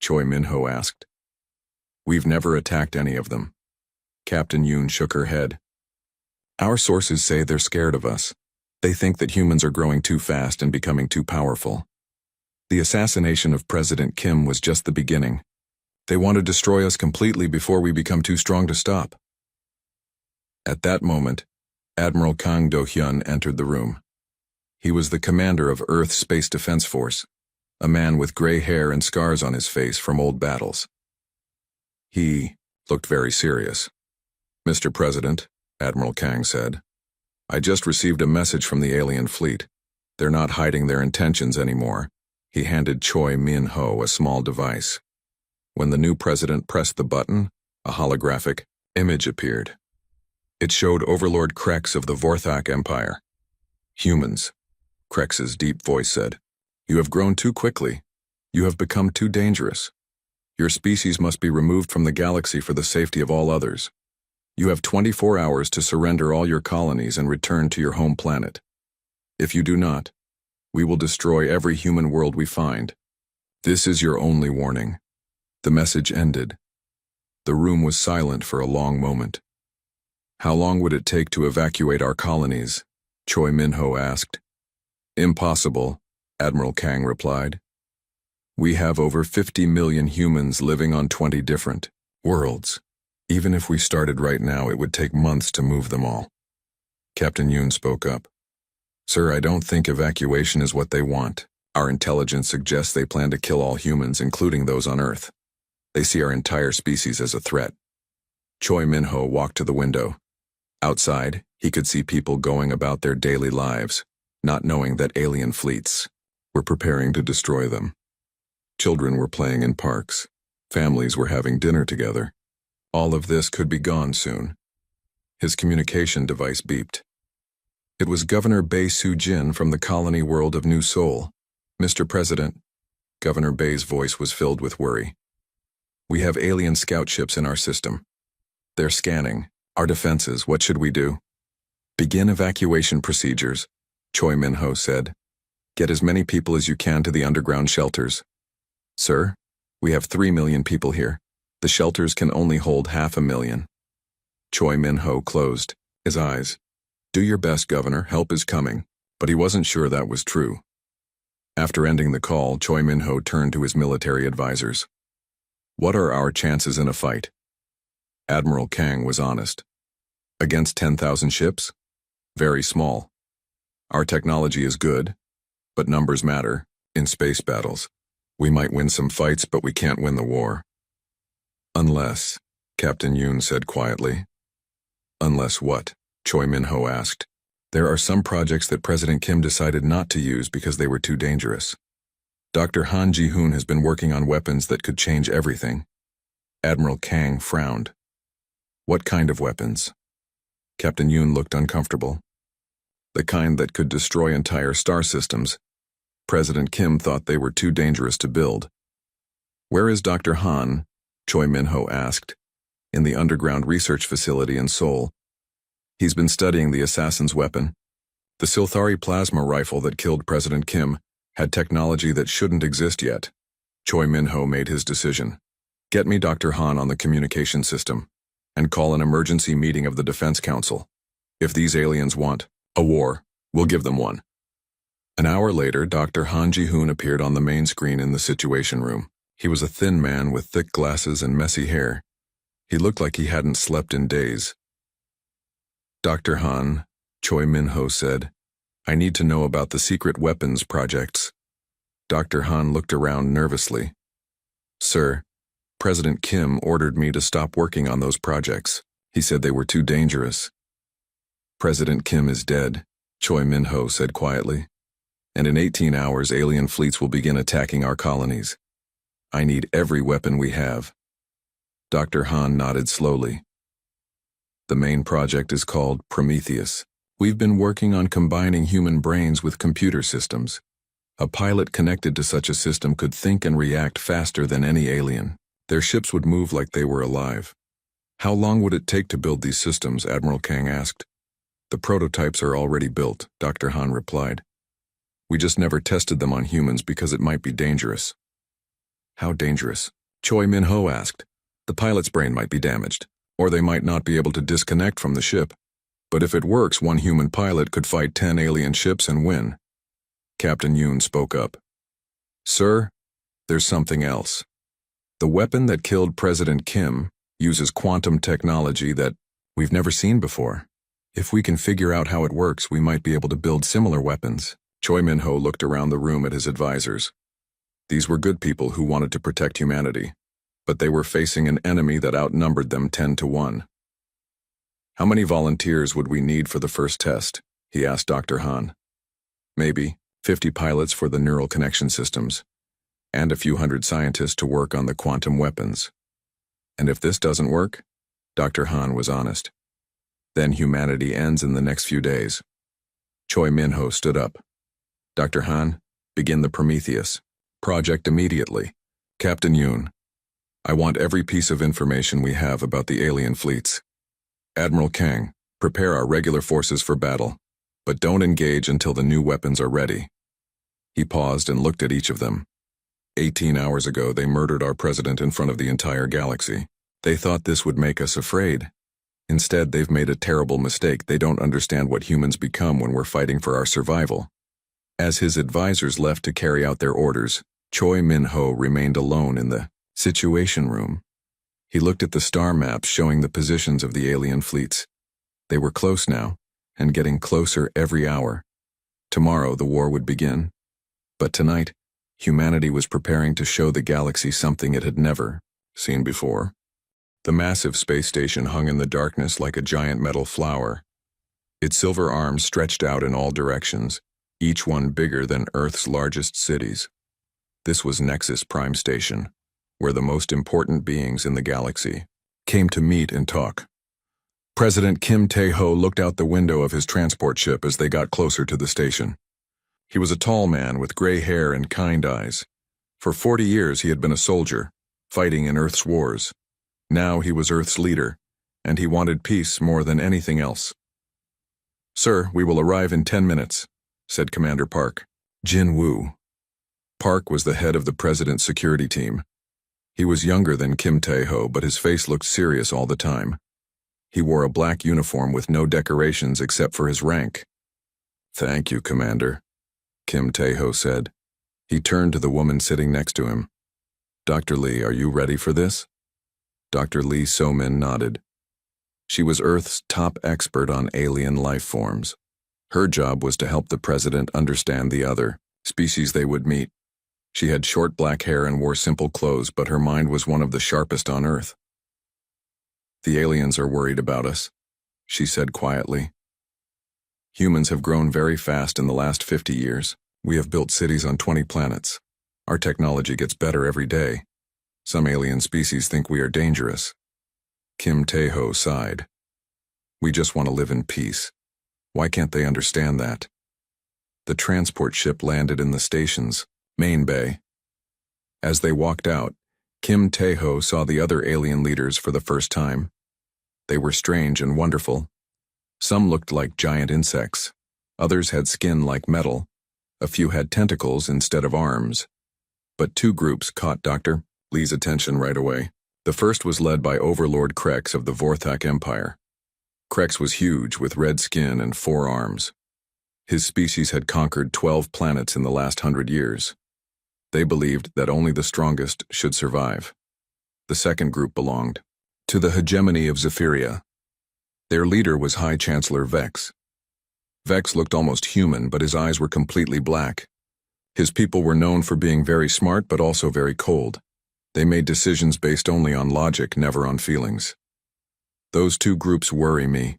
Choi Min-ho asked. We've never attacked any of them. Captain Yoon shook her head. Our sources say they're scared of us. They think that humans are growing too fast and becoming too powerful. The assassination of President Kim was just the beginning. They want to destroy us completely before we become too strong to stop. At that moment, Admiral Kang Do-hyun entered the room. He was the commander of Earth's Space Defense Force, a man with gray hair and scars on his face from old battles. He looked very serious. Mr. President, Admiral Kang said, I just received a message from the alien fleet. They're not hiding their intentions anymore. He handed Choi Min-ho a small device. When the new president pressed the button, a holographic image appeared. It showed Overlord Krex of the Vorthak Empire. Humans, Krex's deep voice said. You have grown too quickly. You have become too dangerous. Your species must be removed from the galaxy for the safety of all others. You have 24 hours to surrender all your colonies and return to your home planet. If you do not, we will destroy every human world we find. This is your only warning. The message ended. The room was silent for a long moment. How long would it take to evacuate our colonies? Choi Min-ho asked. Impossible, Admiral Kang replied. We have over 50 million humans living on 20 different worlds. Even if we started right now, it would take months to move them all. Captain Yoon spoke up. Sir, I don't think evacuation is what they want. Our intelligence suggests they plan to kill all humans, including those on Earth. They see our entire species as a threat. Choi Min-ho walked to the window. Outside, he could see people going about their daily lives, not knowing that alien fleets were preparing to destroy them. Children were playing in parks. Families were having dinner together. All of this could be gone soon. His communication device beeped. It was Governor Bae Soo-jin from the colony world of New Seoul. Mr. President, Governor Bae's voice was filled with worry. We have alien scout ships in our system. They're scanning our defenses. What should we do? Begin evacuation procedures, Choi Min-ho said. Get as many people as you can to the underground shelters. Sir, we have 3 million people here. The shelters can only hold 500,000. Choi Min-ho closed his eyes. Do your best, Governor. Help is coming. But he wasn't sure that was true. After ending the call, Choi Min-ho turned to his military advisors. What are our chances in a fight? Admiral Kang was honest. Against 10,000 ships? Very small. Our technology is good, but numbers matter in space battles. We might win some fights, but we can't win the war. Unless, Captain Yoon said quietly. Unless what? Choi Min-ho asked. There are some projects that President Kim decided not to use because they were too dangerous. Dr. Han Ji-hoon has been working on weapons that could change everything. Admiral Kang frowned. What kind of weapons? Captain Yoon looked uncomfortable. The kind that could destroy entire star systems. President Kim thought they were too dangerous to build. Where is Dr. Han? Choi Min-ho asked. In the underground research facility in Seoul. He's been studying the assassin's weapon. The Silthari plasma rifle that killed President Kim had technology that shouldn't exist yet. Choi Min-ho made his decision. Get me Dr. Han on the communication system, and call an emergency meeting of the Defense Council. If these aliens want a war, we'll give them one. An hour later, Dr. Han Ji-hoon appeared on the main screen in the Situation Room. He was a thin man with thick glasses and messy hair. He looked like he hadn't slept in days. Dr. Han, Choi Min-ho said, I need to know about the secret weapons projects. Dr. Han looked around nervously. Sir, President Kim ordered me to stop working on those projects. He said they were too dangerous. President Kim is dead, Choi Min-ho said quietly. And in 18 hours, alien fleets will begin attacking our colonies. I need every weapon we have. Dr. Han nodded slowly. The main project is called Prometheus. We've been working on combining human brains with computer systems. A pilot connected to such a system could think and react faster than any alien. Their ships would move like they were alive. How long would it take to build these systems? Admiral Kang asked. The prototypes are already built, Dr. Han replied. We just never tested them on humans because it might be dangerous. How dangerous? Choi Min-ho asked. The pilot's brain might be damaged, or they might not be able to disconnect from the ship. But if it works, one human pilot could fight 10 alien ships and win. Captain Yoon spoke up. Sir, there's something else. The weapon that killed President Kim uses quantum technology that we've never seen before. If we can figure out how it works, we might be able to build similar weapons. Choi Min-ho looked around the room at his advisors. These were good people who wanted to protect humanity, but they were facing an enemy that outnumbered them 10-1. How many volunteers would we need for the first test? He asked Dr. Han. Maybe 50 pilots for the neural connection systems, and a few hundred scientists to work on the quantum weapons. And if this doesn't work, Dr. Han was honest, then humanity ends in the next few days. Choi Min-ho stood up. Dr. Han, begin the Prometheus project immediately. Captain Yoon, I want every piece of information we have about the alien fleets. Admiral Kang, prepare our regular forces for battle, but don't engage until the new weapons are ready. He paused and looked at each of them. 18 hours ago, they murdered our president in front of the entire galaxy. They thought this would make us afraid. Instead, they've made a terrible mistake. They don't understand what humans become when we're fighting for our survival. As his advisors left to carry out their orders, Choi Min-ho remained alone in the situation room. He looked at the star maps showing the positions of the alien fleets. They were close now, and getting closer every hour. Tomorrow the war would begin. But tonight, humanity was preparing to show the galaxy something it had never seen before. The massive space station hung in the darkness like a giant metal flower. Its silver arms stretched out in all directions, each one bigger than Earth's largest cities. This was Nexus Prime Station, where the most important beings in the galaxy came to meet and talk. President Kim Tae-ho looked out the window of his transport ship as they got closer to the station. He was a tall man with gray hair and kind eyes. For 40 years he had been a soldier, fighting in Earth's wars. Now he was Earth's leader, and he wanted peace more than anything else. Sir, we will arrive in 10 minutes, said Commander Park. Jin Woo. Park was the head of the president's security team. He was younger than Kim Tae-ho, but his face looked serious all the time. He wore a black uniform with no decorations except for his rank. Thank you, Commander, Kim Tae-ho said. He turned to the woman sitting next to him. Dr. Lee, are you ready for this? Dr. Lee So-min nodded. She was Earth's top expert on alien life forms. Her job was to help the president understand the other species they would meet. She had short black hair and wore simple clothes, but her mind was one of the sharpest on Earth. The aliens are worried about us, she said quietly. Humans have grown very fast in the last 50 years. We have built cities on 20 planets. Our technology gets better every day. Some alien species think we are dangerous. Kim Tae-ho sighed. We just want to live in peace. Why can't they understand that? The transport ship landed in the station's main bay. As they walked out, Kim Tae-ho saw the other alien leaders for the first time. They were strange and wonderful. Some looked like giant insects. Others had skin like metal. A few had tentacles instead of arms. But two groups caught Dr. Lee's attention right away. The first was led by Overlord Krex of the Vorthak Empire. Krex was huge with red skin and 4 arms. His species had conquered 12 planets in the last 100 years. They believed that only the strongest should survive. The second group belonged to the hegemony of Zephyria. Their leader was High Chancellor Vex. Vex looked almost human, but his eyes were completely black. His people were known for being very smart but also very cold. They made decisions based only on logic, never on feelings. "Those two groups worry me,"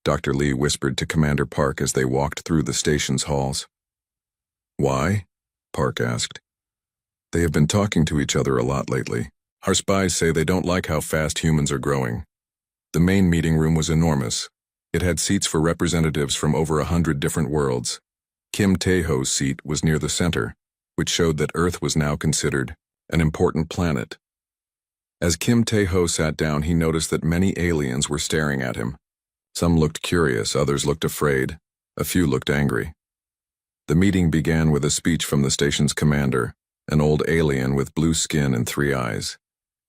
Dr. Lee whispered to Commander Park as they walked through the station's halls. "Why?" Park asked. "They have been talking to each other a lot lately. Our spies say they don't like how fast humans are growing." The main meeting room was enormous. It had seats for representatives from over 100 different worlds. Kim Tae-ho's seat was near the center, which showed that Earth was now considered an important planet. As Kim Tae-ho sat down, he noticed that many aliens were staring at him. Some looked curious, others looked afraid, a few looked angry. The meeting began with a speech from the station's commander, an old alien with blue skin and 3 eyes.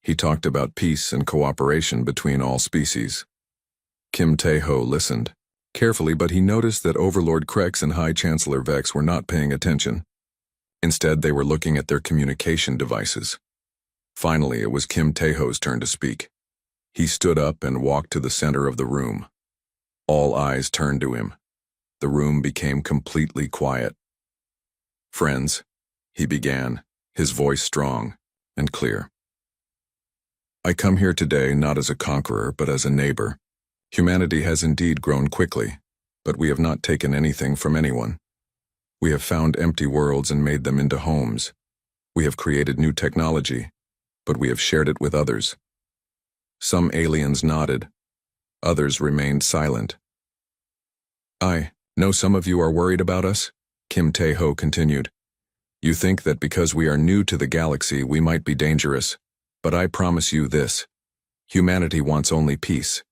He talked about peace and cooperation between all species. Kim Tae-ho listened carefully, but he noticed that Overlord Krex and High Chancellor Vex were not paying attention. Instead, they were looking at their communication devices. Finally, it was Kim Tae-ho's turn to speak. He stood up and walked to the center of the room. All eyes turned to him. The room became completely quiet. "Friends," he began, his voice strong and clear. "I come here today not as a conqueror, but as a neighbor. Humanity has indeed grown quickly, but we have not taken anything from anyone. We have found empty worlds and made them into homes. We have created new technology, but we have shared it with others." Some aliens nodded. Others remained silent. "I know some of you are worried about us," Kim Tae-ho continued. "You think that because we are new to the galaxy, we might be dangerous. But I promise you this. Humanity wants only peace.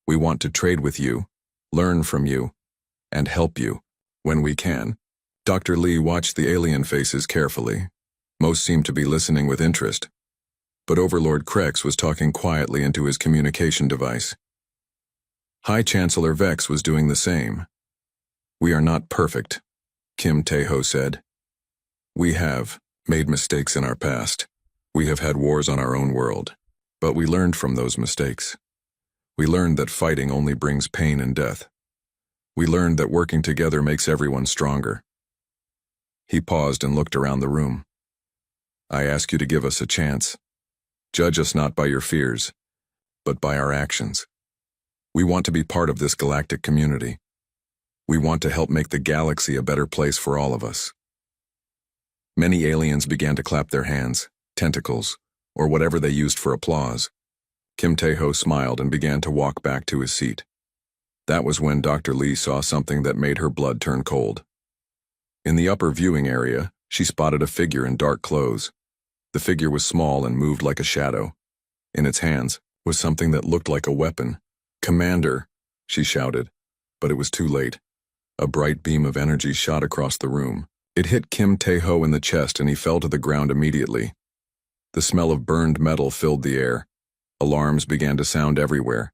We want to trade with you, learn from you, and help you when we can." Dr. Lee watched the alien faces carefully. Most seemed to be listening with interest. But Overlord Krex was talking quietly into his communication device. High Chancellor Vex was doing the same. "We are not perfect," Kim Tae-ho said. "We have made mistakes in our past. We have had wars on our own world. But we learned from those mistakes. We learned that fighting only brings pain and death. We learned that working together makes everyone stronger." He paused and looked around the room. "I ask you to give us a chance. Judge us not by your fears, but by our actions. We want to be part of this galactic community. We want to help make the galaxy a better place for all of us." Many aliens began to clap their hands, tentacles, or whatever they used for applause. Kim Tae-ho smiled and began to walk back to his seat. That was when Dr. Lee saw something that made her blood turn cold. In the upper viewing area, she spotted a figure in dark clothes. The figure was small and moved like a shadow. In its hands was something that looked like a weapon. "Commander," she shouted, but it was too late. A bright beam of energy shot across the room. It hit Kim Tae-ho in the chest and he fell to the ground immediately. The smell of burned metal filled the air. Alarms began to sound everywhere.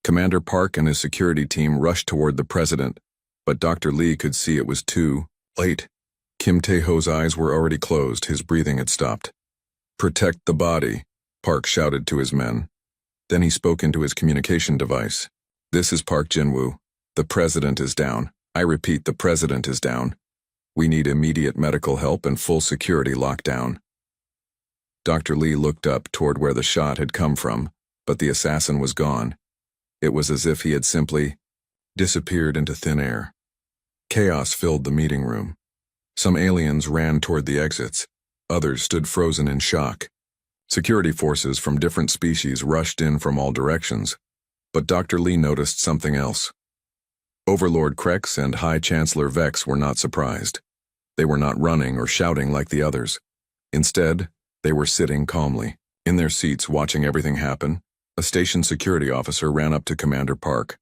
Commander Park and his security team rushed toward the president, but Dr. Lee could see it was too late. Kim Tae-ho's eyes were already closed, his breathing had stopped. "Protect the body," Park shouted to his men. Then he spoke into his communication device. "This is Park Jin-woo. The president is down. I repeat, the president is down. We need immediate medical help and full security lockdown." Dr. Lee looked up toward where the shot had come from, but the assassin was gone. It was as if he had simply disappeared into thin air. Chaos filled the meeting room. Some aliens ran toward the exits. Others stood frozen in shock. Security forces from different species rushed in from all directions. But Dr. Lee noticed something else. Overlord Krex and High Chancellor Vex were not surprised. They were not running or shouting like the others. Instead, they were sitting calmly, in their seats watching everything happen. A station security officer ran up to Commander Park.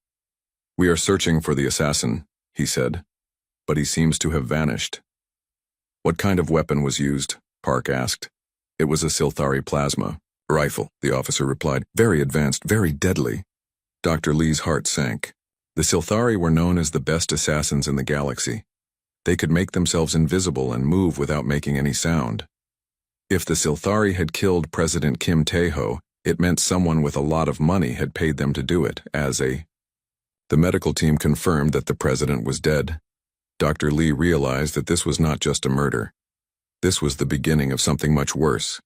"We are searching for the assassin," he said, "but he seems to have vanished." "What kind of weapon was used?" Park asked. "It was a Silthari plasma rifle," the officer replied. "Very advanced, very deadly." Dr. Lee's heart sank. The Silthari were known as the best assassins in the galaxy. They could make themselves invisible and move without making any sound. If the Silthari had killed President Kim Tae-ho, it meant someone with a lot of money had paid them to do it as a The medical team confirmed that the president was dead. Dr. Lee realized that this was not just a murder. This was the beginning of something much worse.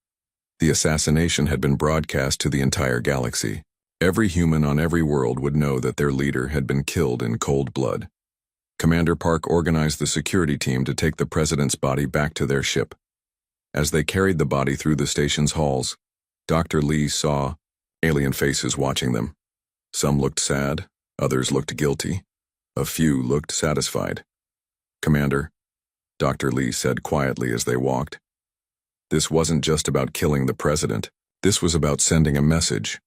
The assassination had been broadcast to the entire galaxy. Every human on every world would know that their leader had been killed in cold blood. Commander Park organized the security team to take the president's body back to their ship. As they carried the body through the station's halls, Dr. Lee saw alien faces watching them. Some looked sad, others looked guilty. A few looked satisfied. "Commander," Dr. Lee said quietly as they walked, "this wasn't just about killing the president. This was about sending a message."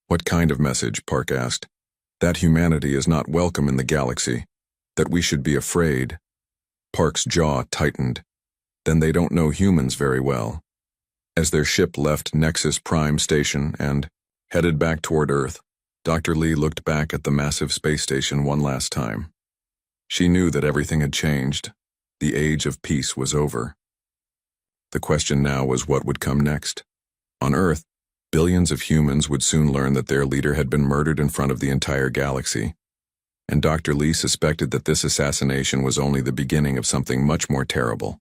"What kind of message?" Park asked. "That humanity is not welcome in the galaxy. That we should be afraid." Park's jaw tightened. Then they don't know humans very well. As their ship left Nexus Prime Station and headed back toward Earth, Dr. Lee looked back at the massive space station one last time. She knew that everything had changed. The age of peace was over. The question now was what would come next. On Earth, billions of humans would soon learn that their leader had been murdered in front of the entire galaxy. And Dr. Lee suspected that this assassination was only the beginning of something much more terrible.